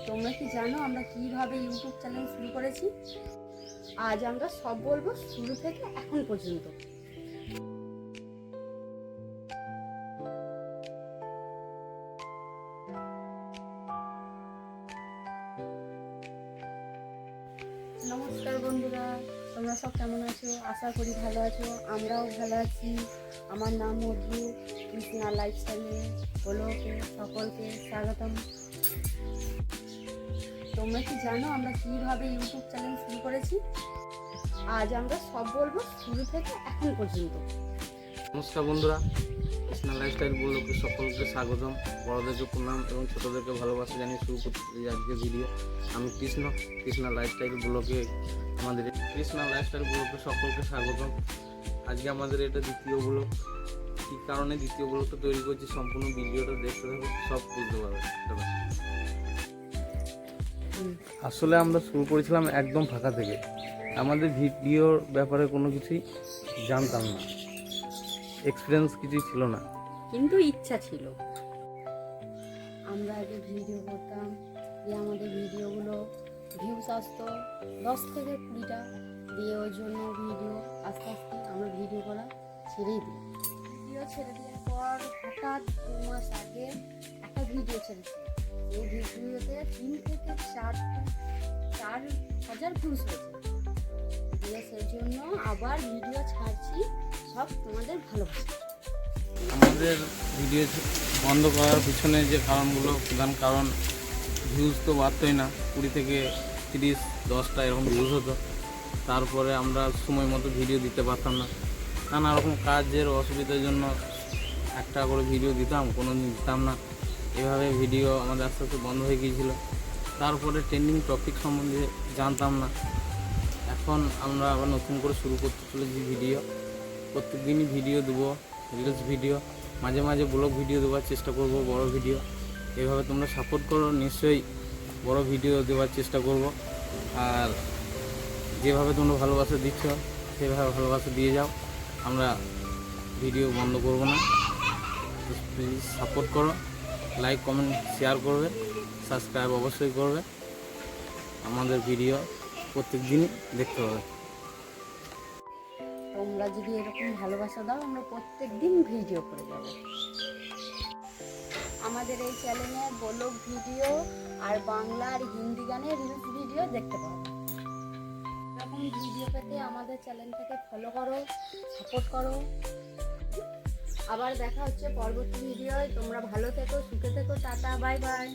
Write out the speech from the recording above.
তোমরা কি জানো আমরা কিভাবে ইউটিউব চ্যানেল শুরু করেছি? আজ আমরা সব বলবো শুরু থেকে এখন পর্যন্ত। নমস্কার বন্ধুরা, তোমরা সব কেমন আছো? আশা করি ভালো আছো, আমরাও ভালো আছি। আমার নাম মধু, কৃষ্ণা লাইফস্টাইলে ব্লগে সকলকে স্বাগতম। তোমরা কি জানো আমরা কিভাবে ইউটিউব চ্যানেল শুরু করেছি? আজ আমরা সব বলবো শুরু থেকে এখন পর্যন্ত। নমস্কার বন্ধুরা, কৃষ্ণা লাইফস্টাইল ব্লগে সকলকে স্বাগতম। বড়দেরকে প্রণাম এবং ছোটদেরকে ভালোবাসা জানিয়ে শুরু করতে আজকের ভিডিও। আমি কৃষ্ণা লাইফস্টাইল ব্লগে সকলকে স্বাগতম। আজকে আমাদের এটা দ্বিতীয় ব্লগ। কী কারণে দ্বিতীয় ব্লগটা তৈরি করছি সম্পূর্ণ ভিডিওটা দেখতে থাকো, সব বুঝতে পারবে। আসলে আমরা শুরু করেছিলাম একদম ফাঁকা থেকে। আমাদের ভিডিওর ব্যাপারে কোনো কিছুই জানতাম না, এক্সপিরিয়েন্স কিছুই ছিল না, কিন্তু ইচ্ছা ছিল। আমরা আগে ভিডিও করতাম, দিয়ে আমাদের ভিডিওগুলো ভিউস আসতো 10 থেকে 20টা, দিয়ে ওই জন্য ভিডিও আস্তে আস্তে আমরা ভিডিও করা ছেড়েই দিই। ভিডিও ছেড়ে দেওয়ার পর হঠাৎ 2 মাস আগে একটা ভিডিও ছেড়েছি। এই ভিডিওতে 3 থেকে 4,000 ভিউস হয়েছে। দিয়ে সেই জন্য আবার ভিডিও ছাড়ছি, সব তোমাদের ভালোবাসা। আমাদের ভিডিও বন্ধ করার পিছনে যে কারণগুলো, প্রধান কারণ ভিউজ তো বাড়তোই না, 20 থেকে 30, 10টা এরকম ভিউজ হতো। তারপরে আমরা সময় মতো ভিডিও দিতে পারতাম না, নানা রকম কাজের অসুবিধার জন্য একটা করে ভিডিও দিতাম, কোনো দিন দিতাম না। এভাবে ভিডিও আমাদের আস্তে আস্তে বন্ধ হয়ে গিয়েছিল। তারপরে ট্রেন্ডিং টপিক সম্বন্ধে জানতাম না। এখন আমরা আবার নতুন করে শুরু করতে চলেছি ভিডিও। প্রত্যেক দিনই ভিডিও দেবো, রিলস ভিডিও, মাঝে মাঝে ব্লগ ভিডিও দেওয়ার চেষ্টা করব, বড় ভিডিও। এভাবে তোমরা সাপোর্ট করো, নিশ্চয়ই বড় ভিডিও দেওয়ার চেষ্টা করব। আর যেভাবে তোমরা ভালোবাসা দিচ্ছ সেভাবে ভালোবাসা দিয়ে যাও, আমরা ভিডিও বন্ধ করব না। প্লিজ সাপোর্ট করো, লাইক কমেন্ট শেয়ার করবে, সাবস্ক্রাইব অবশ্যই করবে। আমাদের ভিডিও প্রত্যেক দিনই দেখতে হবে। তোমরা যদি এরকম ভালোবাসা দাও, আমরা প্রত্যেক দিন ভিডিও করে যাব। আমাদের এই চ্যানেলে ব্লগ ভিডিও আর বাংলা আর হিন্দি গানের রিলস ভিডিও দেখতে পাবো। এরকম ভিডিও পেতে আমাদের চ্যানেলটাকে ফলো করো, সাপোর্ট করো। আবার দেখা হচ্ছে পরবর্তী ভিডিওয়। তোমরা ভালো থেকো, সুখে থেকো, টাটা, বাই বাই।